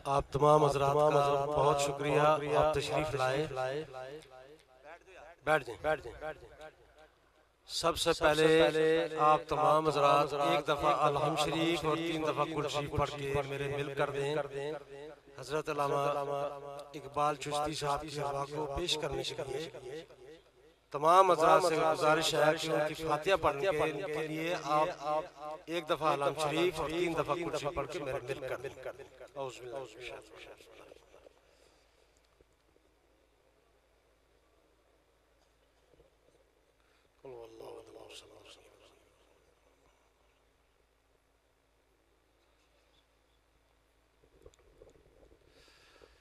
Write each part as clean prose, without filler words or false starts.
आप तमाम हज़रात का बहुत शुक्रिया, आप तशरीफ लाए। बैठ जाएं। सबसे पहले आप तमाम हज़रात एक दफ़ा अलहम शरीफ और 3 दफ़ा कुल शरीफ पढ़ के मेरे मिल कर दें। हज़रत अल्लामा इकबाल चिश्ती साहब की हवा को पेश करने के लिए तमाम हज़रात से गुजारिश है कि उनकी फातिहा पढ़ने के लिए आप एक दफ़ा अलहम शरीफ और 3 दफ़ा कुल शरीफ पढ़ के मेरे मिल कर दें।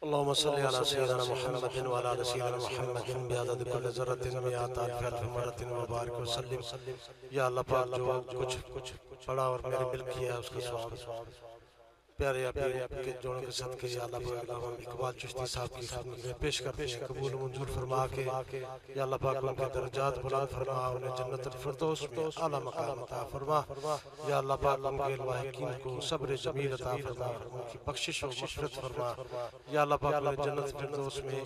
अल्लाहुम्मा सल्ली अला सय्यिदिना मुहम्मदिन व अला आलि सय्यिदिना मुहम्मदिन बिअदद कुल्लि ज़र्रतिन मिअत अल्फ़ मररतिन व बारिक व सल्लिम। या अल्लाह पाक जो कुछ पढ़ा और मेरे दिल किया उसका सवाब प्यारे आपके जोड़ों के सदके या अल्लाह पाक हम इकबाल चिश्ती साहब की खिदमत में पेश करते हैं। कबूल मंजूर फरमा के या अल्लाह पाक उनके दर्जात बुलंद फरमा, उन्हें जन्नतुल फिरदौस में आला मकाम अता फरमा। या अल्लाह पाक उनके लाहिकीन को सब्र जमील अता फरमा, उनकी बख्शिश व मग़फ़िरत फरमा। या अल्लाह पाक उन्हें जन्नतुल फिरदौस में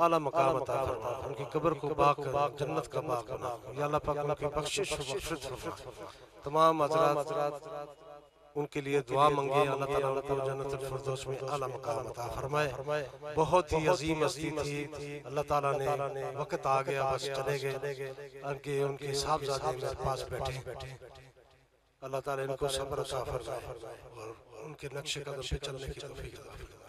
आला मकाम अता फरमा, उनकी कब्र को बाग जन्नत का बाग बना। या अल्लाह पाक उनकी बख्शिश व मग़फ़िरत फरमा। तमाम हज़रात उनके लिए दुआ मांगे, अल्लाह ताला उनको जन्नतुल फिरदौस में आला मकाम अता फरमाए। बहुत ही अजीम हस्ती थी, अल्लाह ताला ने वक्त आ गया बस चले गए। उनके साहबजादे मेरे पास बैठे, अल्लाह ताला इनको सब्र अता फरमाए और उनके नक्शे कदम पे चलने की तौफीक अता फरमाए।